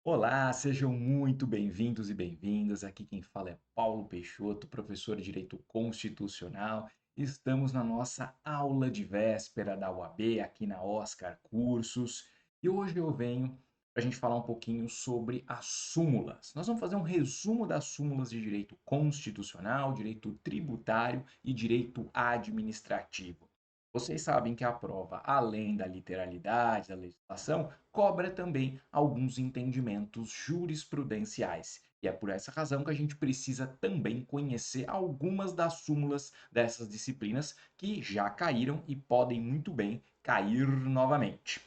Olá, sejam muito bem-vindos e bem-vindas. Aqui quem fala é Paulo Peixoto, professor de Direito Constitucional. Estamos na nossa aula de véspera da UAB, aqui na Oscar Cursos. E hoje eu venho para a gente falar um pouquinho sobre as súmulas. Nós vamos fazer um resumo das súmulas de direito constitucional, direito tributário e direito administrativo. Vocês sabem que a prova, além da literalidade da legislação, cobra também alguns entendimentos jurisprudenciais. E é por essa razão que a gente precisa também conhecer algumas das súmulas dessas disciplinas que já caíram e podem muito bem cair novamente.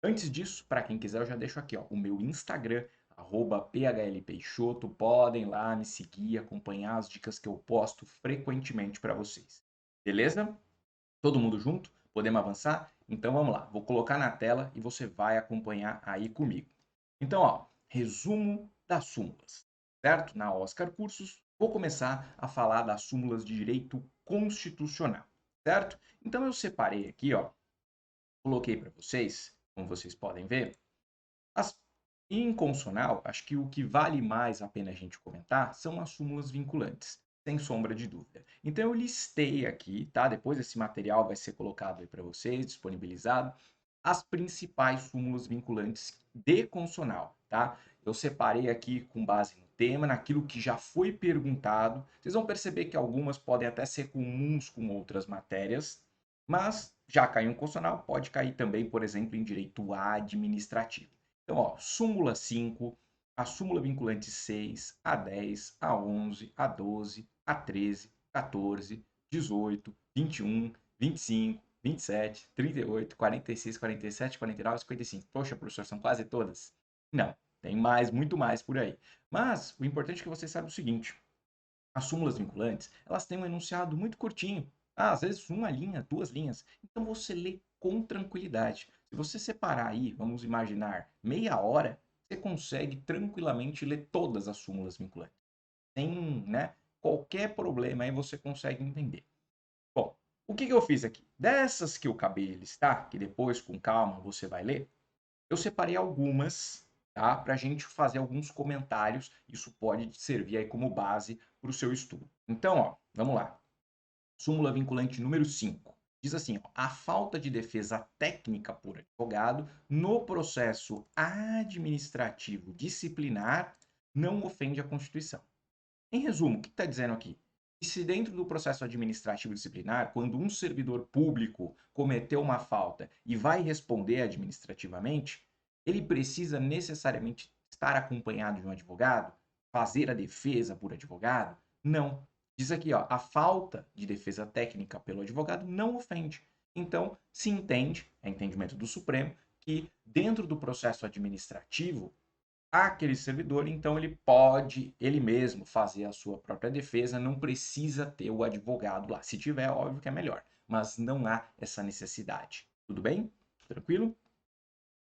Antes disso, para quem quiser, eu já deixo aqui ó, o meu Instagram, @phlpeixoto. Podem lá me seguir, acompanhar as dicas que eu posto frequentemente para vocês. Beleza? Todo mundo junto? Podemos avançar? Então vamos lá, vou colocar na tela e você vai acompanhar aí comigo. Então, ó, resumo das súmulas, certo? Na Oscar Cursos, vou começar a falar das súmulas de direito constitucional, certo? Então eu separei aqui, ó, coloquei para vocês, como vocês podem ver, as em constitucional, acho que o que vale mais a pena a gente comentar são as súmulas vinculantes, sem sombra de dúvida. Então eu listei aqui, tá? Depois esse material vai ser colocado aí para vocês, disponibilizado, as principais súmulas vinculantes de constitucional, tá? Eu separei aqui com base no tema, naquilo que já foi perguntado. Vocês vão perceber que algumas podem até ser comuns com outras matérias, mas já caiu em constitucional, pode cair também, por exemplo, em direito administrativo. Então, ó, súmula 5, a súmula vinculante 6, a 10, a 11, a 12, a 13, 14, 18, 21, 25, 27, 38, 46, 47, 49, 55. Poxa, professor, são quase todas? Não, tem mais, muito mais por aí. Mas o importante é que você saiba o seguinte: as súmulas vinculantes, elas têm um enunciado muito curtinho. Às vezes uma linha, duas linhas. Então você lê com tranquilidade. Se você separar aí, vamos imaginar, meia hora, você consegue tranquilamente ler todas as súmulas vinculantes. Sem, né, qualquer problema aí você consegue entender. Bom, o que eu fiz aqui? Dessas que eu acabei de listar, que depois com calma você vai ler, eu separei algumas, tá? Para a gente fazer alguns comentários. Isso pode servir aí como base para o seu estudo. Então, ó, vamos lá. Súmula vinculante número 5. Diz assim, ó, a falta de defesa técnica por advogado no processo administrativo disciplinar não ofende a Constituição. Em resumo, o que está dizendo aqui? Que se dentro do processo administrativo disciplinar, quando um servidor público cometeu uma falta e vai responder administrativamente, ele precisa necessariamente estar acompanhado de um advogado? Fazer a defesa por advogado? Não. Diz aqui, ó, a falta de defesa técnica pelo advogado não ofende. Então, se entende, é entendimento do Supremo, que dentro do processo administrativo, aquele servidor, então ele pode ele mesmo fazer a sua própria defesa, não precisa ter o advogado lá. Se tiver, óbvio que é melhor, mas não há essa necessidade. Tudo bem? Tranquilo?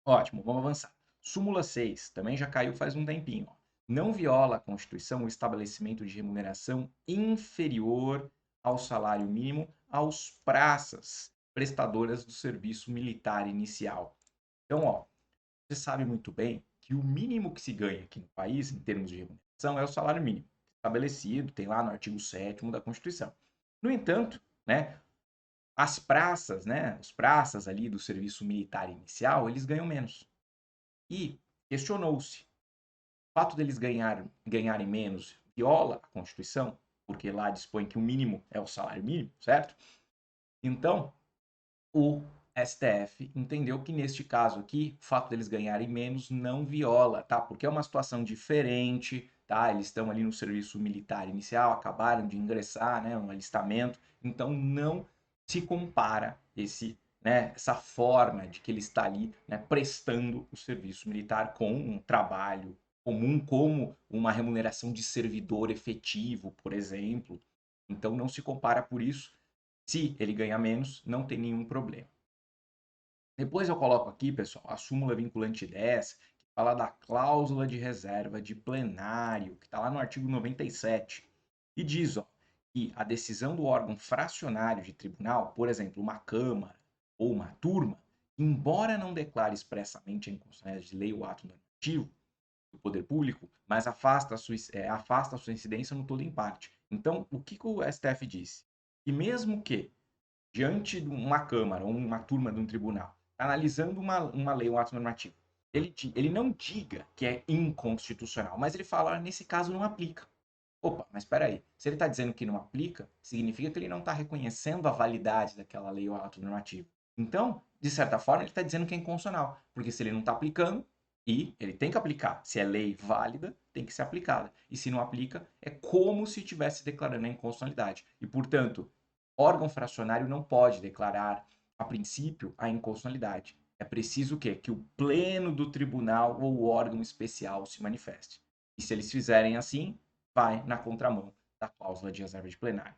Ótimo, vamos avançar. Súmula 6, também já caiu faz um tempinho. Ó. Não viola a Constituição o estabelecimento de remuneração inferior ao salário mínimo aos praças prestadoras do serviço militar inicial. Então, ó, você sabe muito bem que o mínimo que se ganha aqui no país, em termos de remuneração, é o salário mínimo, estabelecido, tem lá no artigo 7º da Constituição. No entanto, né, as praças, né, os praças ali do serviço militar inicial, eles ganham menos. E questionou-se, o fato deles ganharem menos viola a Constituição, porque lá dispõe que o mínimo é o salário mínimo, certo? Então, o STF entendeu que neste caso aqui, o fato deles ganharem menos não viola, tá? Porque é uma situação diferente, tá? Eles estão ali no serviço militar inicial, acabaram de ingressar, né, um alistamento, então não se compara essa forma de que ele está ali, né, prestando o serviço militar com um trabalho comum, como uma remuneração de servidor efetivo, por exemplo. Então não se compara por isso. Se ele ganha menos, não tem nenhum problema. Depois eu coloco aqui, pessoal, a súmula vinculante 10, que fala da cláusula de reserva de plenário, que está lá no artigo 97, e diz ó, que a decisão do órgão fracionário de tribunal, por exemplo, uma Câmara ou uma turma, embora não declare expressamente a inconstitucionalidade de lei ou ato normativo, do poder público, mas afasta a sua incidência no todo em parte. Então, o que o STF disse? Que mesmo que, diante de uma Câmara ou uma turma de um tribunal, analisando uma lei, um ato normativo, ele não diga que é inconstitucional, mas ele fala, nesse caso não aplica. Opa, mas espera aí. Se ele está dizendo que não aplica, significa que ele não está reconhecendo a validade daquela lei ou ato normativo. Então, de certa forma, ele está dizendo que é inconstitucional, porque se ele não está aplicando, e ele tem que aplicar. Se é lei válida, tem que ser aplicada. E se não aplica, é como se estivesse declarando a inconstitucionalidade. E, portanto, órgão fracionário não pode declarar, a princípio, a inconstitucionalidade. É preciso o quê? Que o pleno do tribunal ou o órgão especial se manifeste. E se eles fizerem assim, vai na contramão da cláusula de reserva de plenário.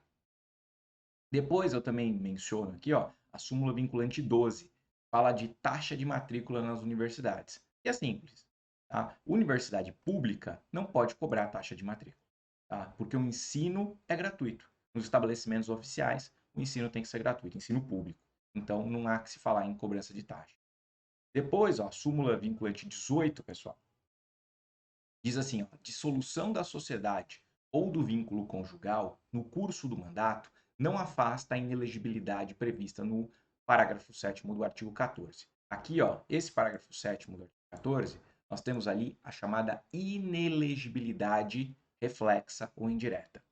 Depois eu também menciono aqui, ó, a súmula vinculante 12, fala de taxa de matrícula nas universidades. E é simples, tá? Universidade pública não pode cobrar taxa de matrícula, tá? Porque o ensino é gratuito. Nos estabelecimentos oficiais, o ensino tem que ser gratuito, ensino público. Então não há que se falar em cobrança de taxa. Depois, ó, a súmula vinculante 18, pessoal, diz assim, ó, dissolução da sociedade ou do vínculo conjugal no curso do mandato não afasta a inelegibilidade prevista no parágrafo 7º do artigo 14. Aqui, ó, esse parágrafo 7º do artigo 14, nós temos ali a chamada inelegibilidade reflexa ou indireta,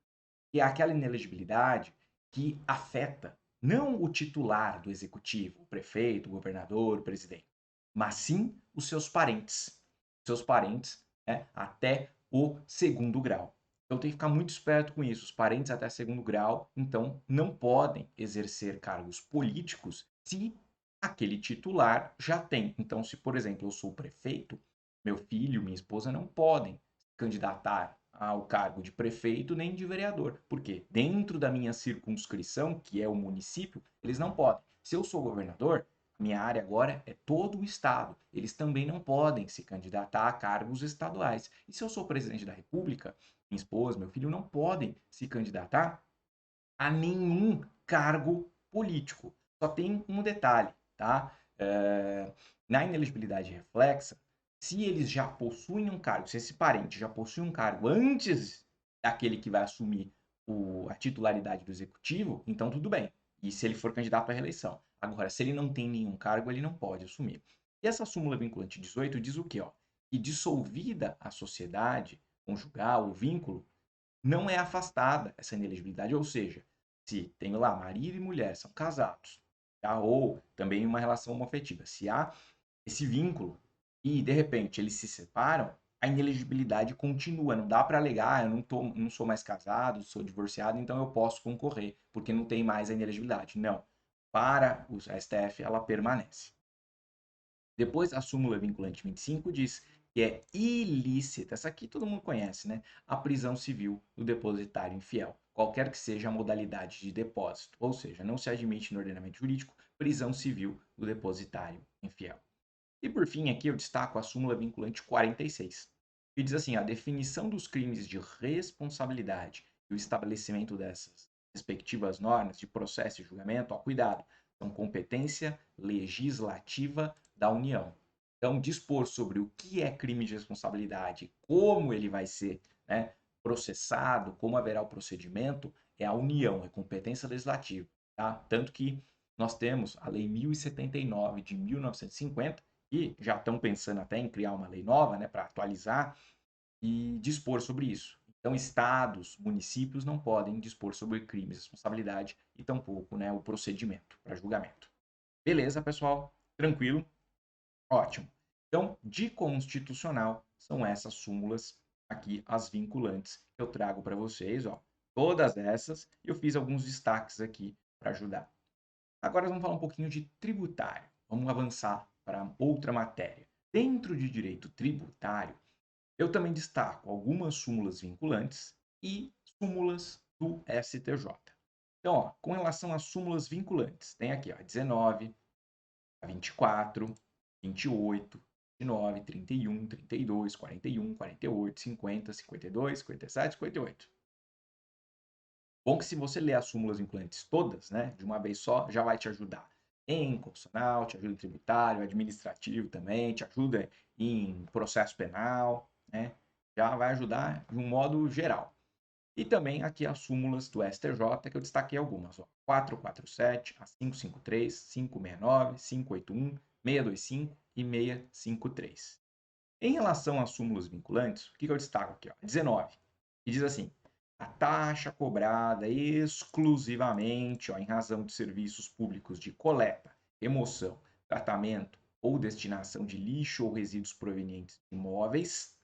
que é aquela inelegibilidade que afeta não o titular do executivo, o prefeito, o governador, o presidente, mas sim os seus parentes. Seus parentes, né, até o segundo grau. Então tem que ficar muito esperto com isso. Os parentes até segundo grau, então, não podem exercer cargos políticos se aquele titular já tem. Então, se, por exemplo, eu sou prefeito, meu filho, minha esposa não podem candidatar ao cargo de prefeito nem de vereador. Porque dentro da minha circunscrição, que é o município, eles não podem. Se eu sou governador, minha área agora é todo o estado. Eles também não podem se candidatar a cargos estaduais. E se eu sou presidente da República, minha esposa, meu filho não podem se candidatar a nenhum cargo político. Só tem um detalhe, tá? Na inelegibilidade reflexa, se eles já possuem um cargo, se esse parente já possui um cargo antes daquele que vai assumir a titularidade do executivo, então tudo bem. E se ele for candidato à reeleição. Agora, se ele não tem nenhum cargo, ele não pode assumir. E essa súmula vinculante 18 diz o quê? Ó? Que dissolvida a sociedade conjugal, o vínculo, não é afastada essa inelegibilidade, ou seja, se tem lá marido e mulher, são casados, tá? Ou também uma relação homoafetiva, se há esse vínculo e de repente eles se separam, a inelegibilidade continua, não dá para alegar, não sou mais casado, sou divorciado, então eu posso concorrer, porque não tem mais a inelegibilidade. Não, para o STF ela permanece. Depois, a súmula vinculante 25 diz que é ilícita, essa aqui todo mundo conhece, né? A prisão civil do depositário infiel, qualquer que seja a modalidade de depósito. Ou seja, não se admite no ordenamento jurídico prisão civil do depositário infiel. E por fim, aqui eu destaco a súmula vinculante 46, que diz assim: a definição dos crimes de responsabilidade e o estabelecimento dessas respectivas normas de processo e julgamento, ó, cuidado, são competência legislativa da União. Então, dispor sobre o que é crime de responsabilidade, como ele vai ser, né, processado, como haverá o procedimento, é a União, é competência legislativa. Tá? Tanto que nós temos a Lei 1079 de 1950, e já estão pensando até em criar uma lei nova, né, para atualizar e dispor sobre isso. Então, estados, municípios não podem dispor sobre crimes de responsabilidade e tampouco, né, o procedimento para julgamento. Beleza, pessoal? Tranquilo? Ótimo. Então, de constitucional, são essas súmulas aqui, as vinculantes, que eu trago para vocês, ó. Todas essas, eu fiz alguns destaques aqui para ajudar. Agora vamos falar um pouquinho de tributário. Vamos avançar para outra matéria. Dentro de direito tributário, eu também destaco algumas súmulas vinculantes e súmulas do STJ. Então, ó, com relação às súmulas vinculantes, tem aqui ó, 19, 24, 28, 29, 31, 32, 41, 48, 50, 52, 57, 58. Bom que se você ler as súmulas vinculantes todas, né, de uma vez só, já vai te ajudar em constitucional, te ajuda em tributário, administrativo também, te ajuda em processo penal. né? Já vai ajudar de um modo geral. E também aqui as súmulas do STJ, que eu destaquei algumas. Ó. 447, a 553, 569, 581, 625 e 653. Em relação às súmulas vinculantes, o que eu destaco aqui? Ó? 19, que diz assim: a taxa cobrada exclusivamente ó, em razão de serviços públicos de coleta, remoção, tratamento ou destinação de lixo ou resíduos provenientes de imóveis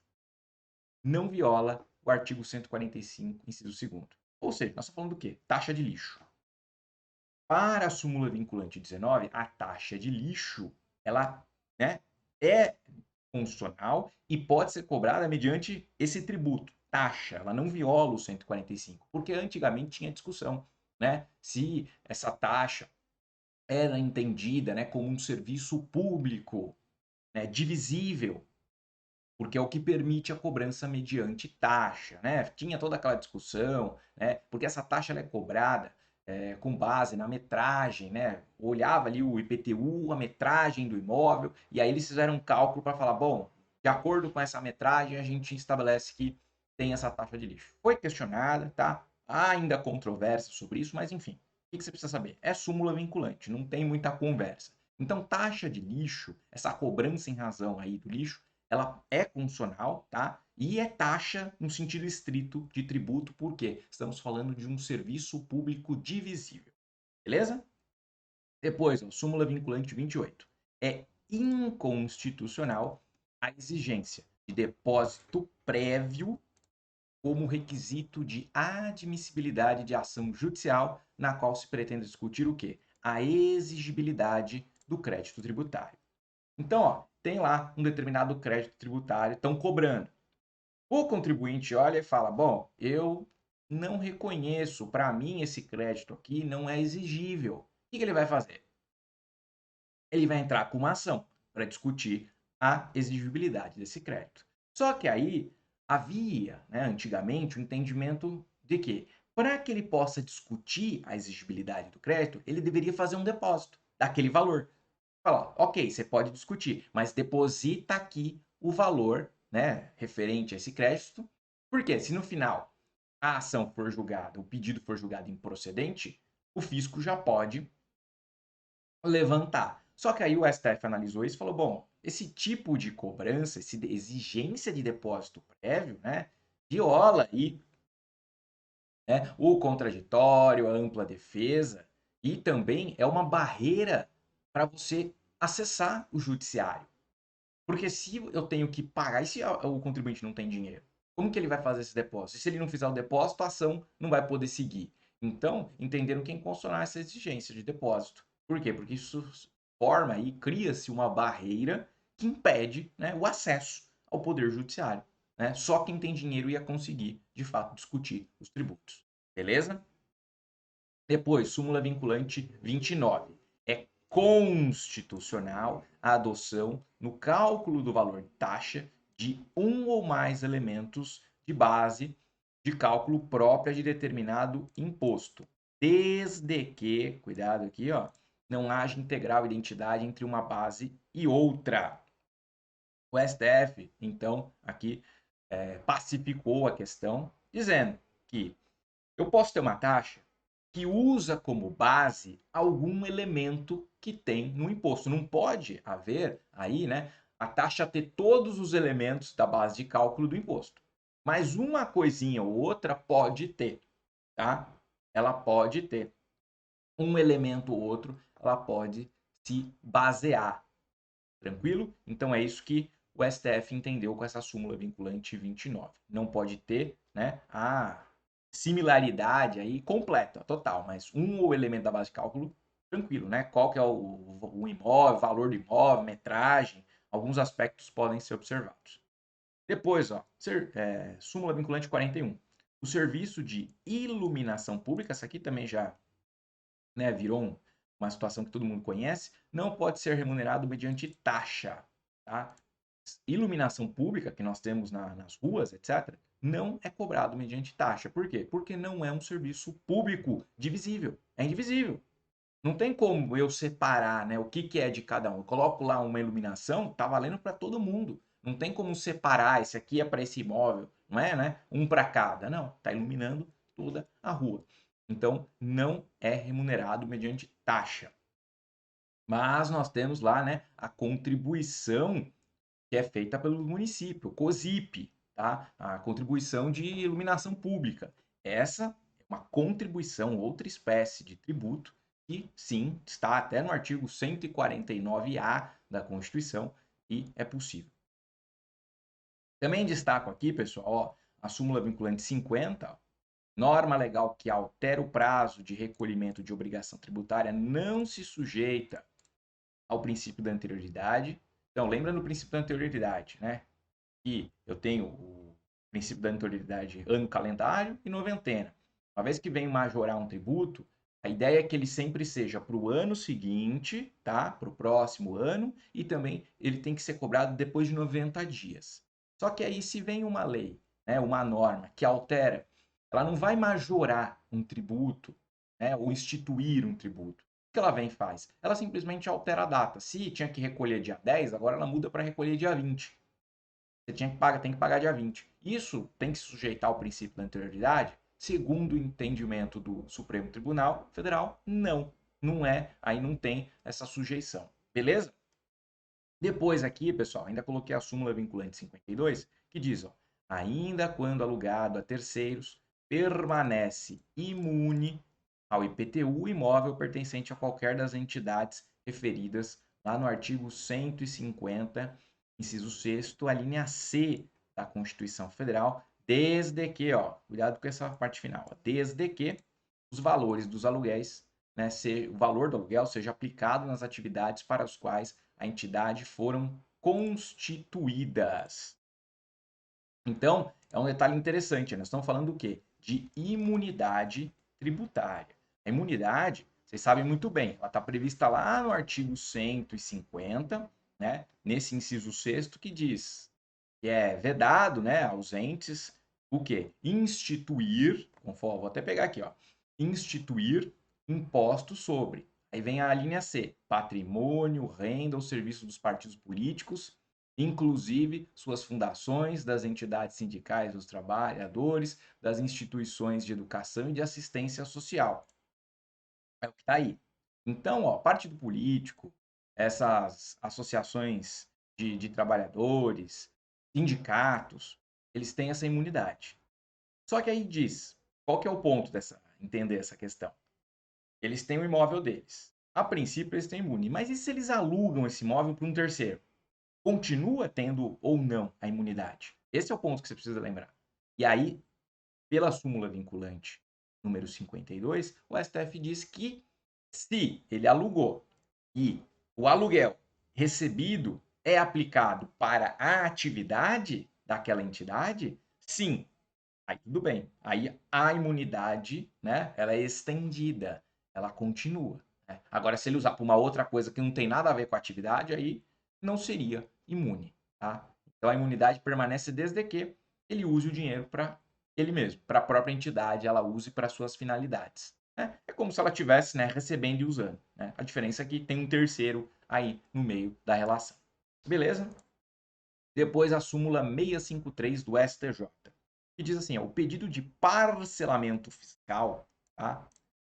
não viola o artigo 145, inciso 2º. Ou seja, nós estamos falando do quê? Taxa de lixo. Para a súmula vinculante 19, a taxa de lixo, ela né, é constitucional e pode ser cobrada mediante esse tributo, taxa. Ela não viola o 145, porque antigamente tinha discussão, né? Se essa taxa era entendida, né, como um serviço público, né, divisível, porque é o que permite a cobrança mediante taxa, né? Tinha toda aquela discussão, né? Porque essa taxa ela é cobrada com base na metragem, né? Olhava ali o IPTU, a metragem do imóvel, e aí eles fizeram um cálculo para falar, bom, de acordo com essa metragem, a gente estabelece que tem essa taxa de lixo. Foi questionada, tá? Há ainda controvérsia sobre isso, mas enfim, o que você precisa saber? É súmula vinculante, não tem muita conversa. Então, taxa de lixo, essa cobrança em razão aí do lixo, ela é constitucional, tá? E é taxa no sentido estrito de tributo, porque estamos falando de um serviço público divisível. Beleza? Depois, ó, súmula vinculante 28. É inconstitucional a exigência de depósito prévio como requisito de admissibilidade de ação judicial na qual se pretende discutir o quê? A exigibilidade do crédito tributário. Então, ó, tem lá um determinado crédito tributário, estão cobrando. O contribuinte olha e fala: bom, eu não reconheço, para mim esse crédito aqui não é exigível. O que ele vai fazer? Ele vai entrar com uma ação para discutir a exigibilidade desse crédito. Só que aí havia, né, antigamente, o entendimento de que, para que ele possa discutir a exigibilidade do crédito, ele deveria fazer um depósito daquele valor. Falar, ok, você pode discutir, mas deposita aqui o valor, né, referente a esse crédito, porque se no final a ação for julgada, o pedido for julgado improcedente, o fisco já pode levantar. Só que aí o STF analisou isso e falou, bom, esse tipo de cobrança, essa exigência de depósito prévio, né, viola aí, né, o contraditório, a ampla defesa, e também é uma barreira para você acessar o judiciário. Porque se eu tenho que pagar, e se o contribuinte não tem dinheiro? Como que ele vai fazer esse depósito? E se ele não fizer o depósito, a ação não vai poder seguir. Então, entenderam que é inconstitucional essa exigência de depósito. Por quê? Porque isso forma e cria-se uma barreira que impede, né, o acesso ao poder judiciário. Né? Só quem tem dinheiro ia conseguir, de fato, discutir os tributos. Beleza? Depois, súmula vinculante 29. É constitucional a adoção, no cálculo do valor de taxa, de um ou mais elementos de base de cálculo própria de determinado imposto, desde que, cuidado aqui, ó, não haja integral identidade entre uma base e outra. O STF, então, aqui pacificou a questão, dizendo que eu posso ter uma taxa que usa como base algum elemento que tem no imposto. Não pode haver aí, né, a taxa ter todos os elementos da base de cálculo do imposto. Mas uma coisinha ou outra pode ter, tá? Ela pode ter um elemento ou outro, ela pode se basear. Tranquilo? Então é isso que o STF entendeu com essa súmula vinculante 29. Não pode ter, né, a similaridade aí completa, total, mas um elemento da base de cálculo, tranquilo, né? Qual que é o imóvel, valor do imóvel, metragem, alguns aspectos podem ser observados. Depois, ó, súmula vinculante 41. O serviço de iluminação pública, essa aqui também já, né, virou uma situação que todo mundo conhece, não pode ser remunerado mediante taxa. Tá? Iluminação pública que nós temos nas ruas, etc., não é cobrado mediante taxa. Por quê? Porque não é um serviço público divisível. É indivisível. Não tem como eu separar, né, o que é de cada um. Eu coloco lá uma iluminação, tá valendo para todo mundo. Não tem como separar, esse aqui é para esse imóvel, não é, né? Um para cada. Não, está iluminando toda a rua. Então, não é remunerado mediante taxa. Mas nós temos lá, né, a contribuição que é feita pelo município, COSIP, tá? A contribuição de iluminação pública. Essa é uma contribuição, outra espécie de tributo, que sim, está até no artigo 149A da Constituição e é possível. Também destaco aqui, pessoal, ó, a súmula vinculante 50, ó, norma legal que altera o prazo de recolhimento de obrigação tributária não se sujeita ao princípio da anterioridade. Então, lembra do princípio da anterioridade, né? Que eu tenho o princípio da anterioridade ano calendário e noventena. Uma vez que vem majorar um tributo, a ideia é que ele sempre seja para o ano seguinte, tá? Para o próximo ano, e também ele tem que ser cobrado depois de 90 dias. Só que aí, se vem uma lei, né, uma norma que altera, ela não vai majorar um tributo, né, ou instituir um tributo. O que ela vem e faz? Ela simplesmente altera a data. Se tinha que recolher dia 10, agora ela muda para recolher dia 20. Você tem que pagar dia 20. Isso tem que se sujeitar ao princípio da anterioridade? Segundo o entendimento do Supremo Tribunal Federal, não. Não é, aí não tem essa sujeição. Beleza? Depois aqui, pessoal, ainda coloquei a súmula vinculante 52, que diz, ó, ainda quando alugado a terceiros, permanece imune ao IPTU o imóvel pertencente a qualquer das entidades referidas lá no artigo 150, inciso 6º, a linha C da Constituição Federal, desde que, ó, cuidado com essa parte final, ó, desde que os valores dos aluguéis, né, o valor do aluguel seja aplicado nas atividades para as quais a entidade foram constituídas. Então, é um detalhe interessante, nós estamos falando do quê? De imunidade tributária. A imunidade, vocês sabem muito bem, ela está prevista lá no artigo 150, né, nesse inciso 6º, que diz que é vedado, né, aos entes, o quê? Instituir, conforme, vou até pegar aqui, ó, instituir impostos sobre. Aí vem a linha C, patrimônio, renda ou serviço dos partidos políticos, inclusive suas fundações, das entidades sindicais dos trabalhadores, das instituições de educação e de assistência social. É o que está aí. Então, ó, partido político, essas associações de trabalhadores, sindicatos, eles têm essa imunidade. Só que aí diz, qual que é o ponto dessa, entender essa questão? Eles têm o imóvel deles. A princípio, eles têm imune. Mas e se eles alugam esse imóvel para um terceiro? Continua tendo ou não a imunidade? Esse é o ponto que você precisa lembrar. E aí, pela súmula vinculante número 52, o STF diz que se ele alugou e o aluguel recebido é aplicado para a atividade daquela entidade, sim, aí tudo bem. Aí a imunidade, né, ela é estendida, ela continua. Né? Agora, se ele usar para uma outra coisa que não tem nada a ver com a atividade, aí não seria imune. Tá? Então a imunidade permanece desde que ele use o dinheiro para ele mesmo, para a própria entidade, ela use para suas finalidades. Né? É como se ela estivesse, né, recebendo e usando. Né? A diferença é que tem um terceiro aí no meio da relação. Beleza? Depois a súmula 653 do STJ, que diz assim, ó, o pedido de parcelamento fiscal, tá?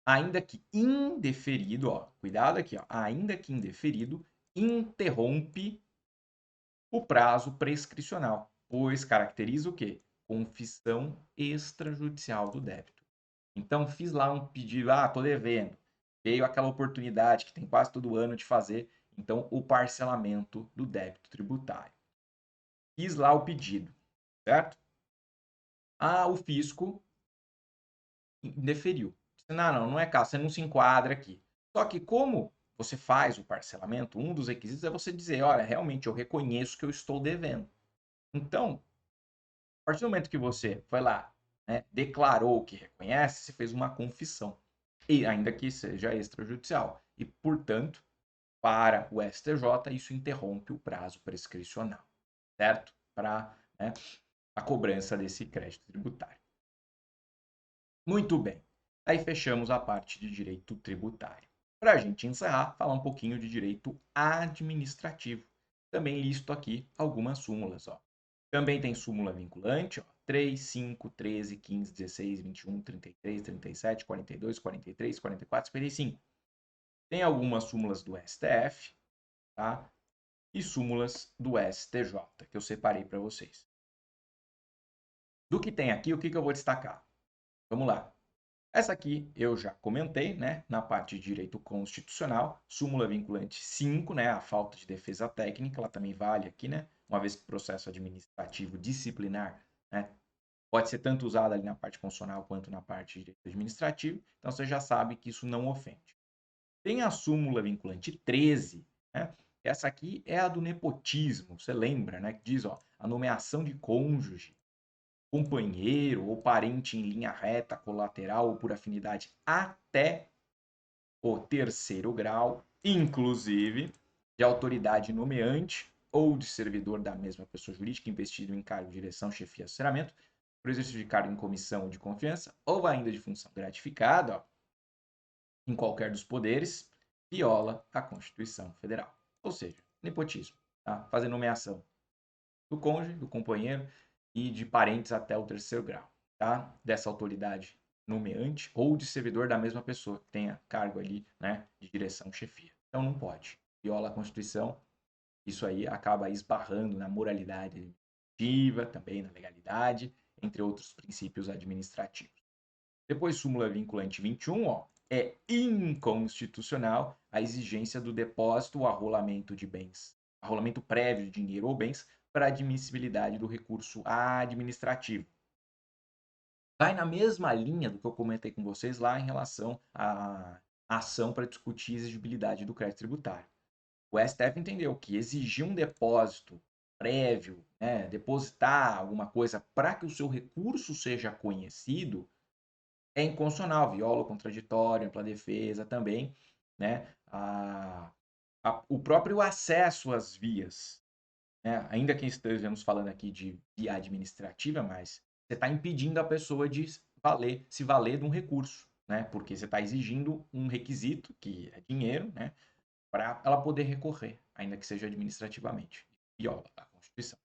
Ainda que indeferido, ó, cuidado aqui, ó, ainda que indeferido, interrompe o prazo prescricional, pois caracteriza o quê? Confissão extrajudicial do débito. Então, fiz lá um pedido, tô devendo, veio aquela oportunidade que tem quase todo ano de fazer, então, o parcelamento do débito tributário. Fiz lá o pedido, certo? O fisco indeferiu. Não é caso, você não se enquadra aqui. Só que como você faz o parcelamento, um dos requisitos é você dizer, olha, realmente eu reconheço que eu estou devendo. Então, a partir do momento que você foi lá, né, declarou que reconhece, você fez uma confissão. E ainda que seja extrajudicial. E, portanto, para o STJ, isso interrompe o prazo prescricional, certo? Para, né, a cobrança desse crédito tributário. Muito bem. Aí fechamos a parte de direito tributário. Para a gente encerrar, falar um pouquinho de direito administrativo, também listo aqui algumas súmulas, ó. Também tem súmula vinculante, ó, 3, 5, 13, 15, 16, 21, 33, 37, 42, 43, 44, 55. Tem algumas súmulas do STF, tá? E súmulas do STJ, que eu separei para vocês. Do que tem aqui, o que eu vou destacar? Vamos lá. Essa aqui eu já comentei, né, na parte de direito constitucional, súmula vinculante 5, né, a falta de defesa técnica, ela também vale aqui, né, uma vez que o processo administrativo disciplinar, né, pode ser tanto usado ali na parte constitucional quanto na parte de direito administrativo, então você já sabe que isso não ofende. Tem a súmula vinculante 13, né, essa aqui é a do nepotismo, você lembra, né, que diz, ó, a nomeação de cônjuge, companheiro ou parente em linha reta, colateral ou por afinidade até o terceiro grau, inclusive de autoridade nomeante ou de servidor da mesma pessoa jurídica investido em cargo de direção, chefia, assessoramento, por exercício de cargo em comissão de confiança ou ainda de função gratificada, ó, em qualquer dos poderes, viola a Constituição Federal. Ou seja, nepotismo, tá? Fazer nomeação do cônjuge, do companheiro e de parentes até o terceiro grau, tá? Dessa autoridade nomeante ou de servidor da mesma pessoa que tenha cargo ali, né, de direção, chefia. Então não pode. Viola a Constituição. Isso aí acaba esbarrando na moralidade administrativa, também na legalidade, entre outros princípios administrativos. Depois, súmula vinculante 21, ó, é inconstitucional a exigência do depósito ou arrolamento de bens, arrolamento prévio de dinheiro ou bens para admissibilidade do recurso administrativo. Vai na mesma linha do que eu comentei com vocês lá em relação à ação para discutir a exigibilidade do crédito tributário. O STF entendeu que exigir um depósito prévio, né, depositar alguma coisa para que o seu recurso seja conhecido, é inconstitucional, viola o contraditório, ampla defesa também, né? O próprio acesso às vias, né? Ainda que estejamos falando aqui de via administrativa, mas você está impedindo a pessoa de se valer de um recurso, né? Porque você está exigindo um requisito, que é dinheiro, né? Para ela poder recorrer, ainda que seja administrativamente. Viola a Constituição.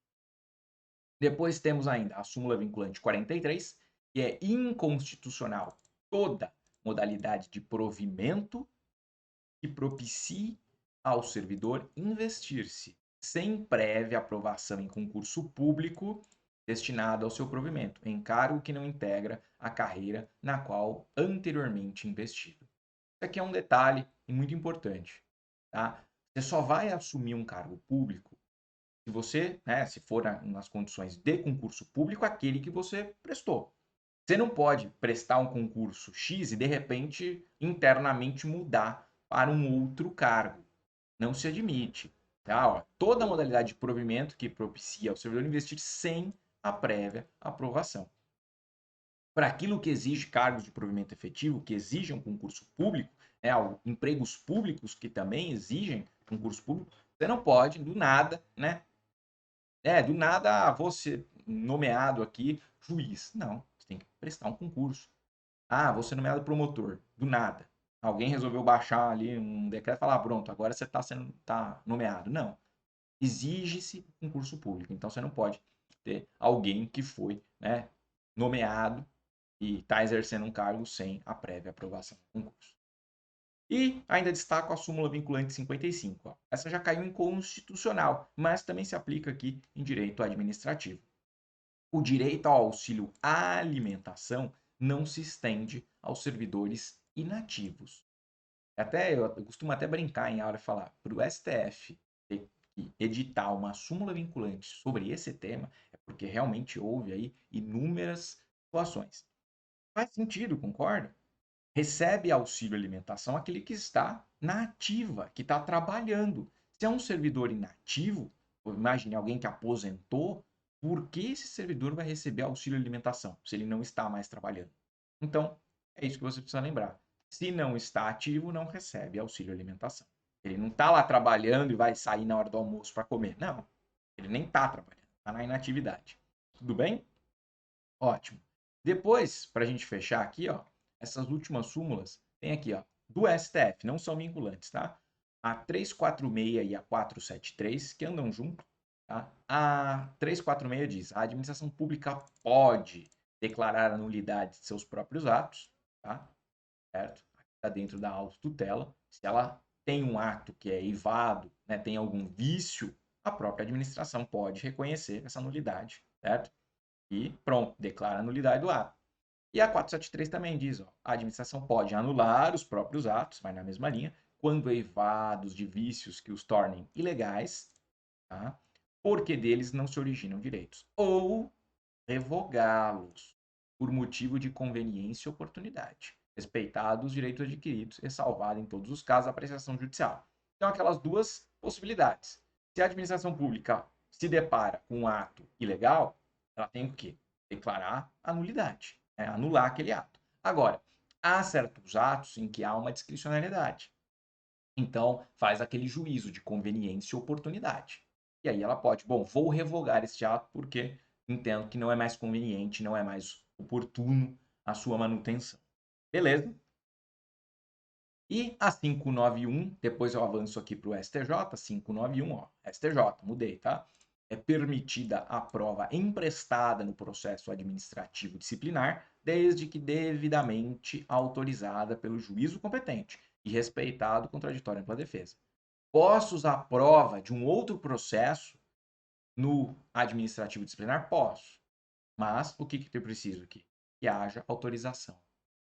Depois temos ainda a súmula vinculante 43, que é inconstitucional toda modalidade de provimento que propicie ao servidor investir-se sem prévia aprovação em concurso público destinado ao seu provimento, em cargo que não integra a carreira na qual anteriormente investido. Isso aqui é um detalhe muito importante, tá? Você só vai assumir um cargo público se você, né, se for nas condições de concurso público, aquele que você prestou. Você não pode prestar um concurso X e de repente internamente mudar para um outro cargo. Não se admite. Tá? Ó, toda modalidade de provimento que propicia ao servidor investir sem a prévia aprovação. Para aquilo que exige cargos de provimento efetivo, que exigem um concurso público, né, empregos públicos que também exigem concurso público, você não pode, do nada, né, do nada, vou ser nomeado aqui juiz. Não, você tem que prestar um concurso. Ah, vou ser nomeado promotor. Do nada. Alguém resolveu baixar ali um decreto e falar, pronto, agora você tá nomeado. Não. Exige-se concurso público. Então você não pode ter alguém que foi, né, nomeado e está exercendo um cargo sem a prévia aprovação do concurso. E ainda destaco a súmula vinculante 55. Ó. Essa já caiu em constitucional, mas também se aplica aqui em direito administrativo. O direito ao auxílio à alimentação não se estende aos servidores inativos. Eu costumo até brincar em aula e falar, para o STF ter que editar uma súmula vinculante sobre esse tema, é porque realmente houve aí inúmeras situações. Faz sentido, concorda? Recebe auxílio alimentação aquele que está na ativa, que está trabalhando. Se é um servidor inativo, imagine alguém que aposentou, por que esse servidor vai receber auxílio alimentação se ele não está mais trabalhando? Então, é isso que você precisa lembrar. Se não está ativo, não recebe auxílio alimentação. Ele não está lá trabalhando e vai sair na hora do almoço para comer. Não, ele nem está trabalhando, está na inatividade. Tudo bem? Ótimo. Depois, para a gente fechar aqui, ó, essas últimas súmulas tem aqui, ó, do STF, não são vinculantes, tá? a 346 e a 473, que andam junto, tá? A 346 diz: a administração pública pode declarar a nulidade de seus próprios atos, tá? Certo? Está dentro da autotutela. Se ela tem um ato que é eivado, né, tem algum vício, a própria administração pode reconhecer essa nulidade, certo? E pronto, declara a nulidade do ato. E a 473 também diz, ó, a administração pode anular os próprios atos, vai na mesma linha, quando eivados de vícios que os tornem ilegais, tá? Porque deles não se originam direitos, ou revogá-los por motivo de conveniência e oportunidade, respeitados os direitos adquiridos e salvado em todos os casos a apreciação judicial. Então, aquelas duas possibilidades. Se a administração pública se depara com um ato ilegal, ela tem o quê? Declarar a nulidade, né? Anular aquele ato. Agora, há certos atos em que há uma discricionariedade. Então, faz aquele juízo de conveniência e oportunidade. E aí ela pode, bom, vou revogar este ato porque entendo que não é mais conveniente, não é mais oportuno a sua manutenção. Beleza? E a 591, depois eu avanço aqui para o STJ, 591, ó, STJ, mudei, tá? É permitida a prova emprestada no processo administrativo disciplinar, desde que devidamente autorizada pelo juízo competente e respeitado o contraditório pela defesa. Posso usar a prova de um outro processo no administrativo disciplinar? Posso. Mas o que eu preciso aqui? Que haja autorização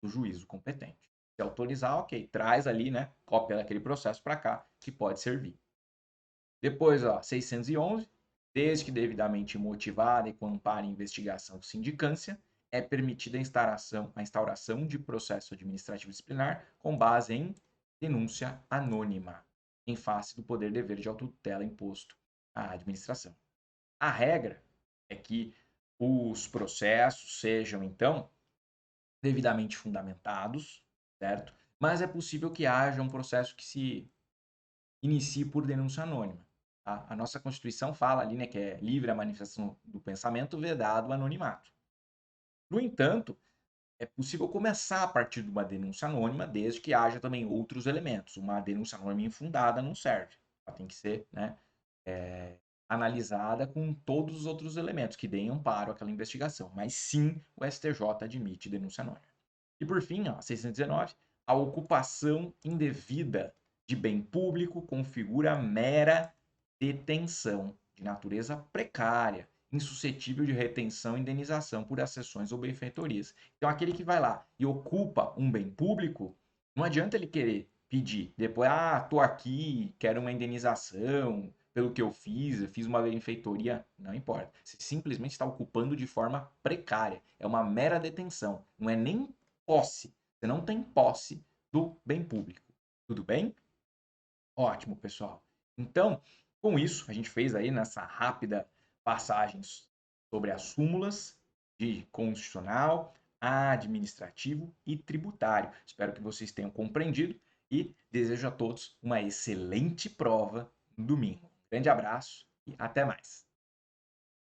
do juízo competente. Se autorizar, ok, traz ali, né, cópia daquele processo para cá, que pode servir. Depois, ó, 611, desde que devidamente motivada e com amparo em investigação de sindicância, é permitida a instauração de processo administrativo disciplinar com base em denúncia anônima, em face do poder dever de autotutela imposto à administração. A regra é que os processos sejam, então, devidamente fundamentados, certo? Mas é possível que haja um processo que se inicie por denúncia anônima. Tá? A nossa Constituição fala ali, né, que é livre a manifestação do pensamento, vedado o anonimato. No entanto, é possível começar a partir de uma denúncia anônima, desde que haja também outros elementos. Uma denúncia anônima infundada não serve. Ela tem que ser, né, analisada com todos os outros elementos que deem amparo àquela investigação. Mas sim, o STJ admite denúncia anônima. E por fim, ó, 619, a ocupação indevida de bem público configura mera detenção de natureza precária, insuscetível de retenção e indenização por acessões ou benfeitorias. Então, aquele que vai lá e ocupa um bem público, não adianta ele querer pedir depois, tô aqui, quero uma indenização pelo que eu fiz uma benfeitoria, não importa. Você simplesmente está ocupando de forma precária. É uma mera detenção, não é nem posse. Você não tem posse do bem público. Tudo bem? Ótimo, pessoal. Então, com isso, a gente fez aí nessa rápida passagem sobre as súmulas de constitucional, administrativo e tributário. Espero que vocês tenham compreendido e desejo a todos uma excelente prova no domingo. Grande abraço e até mais.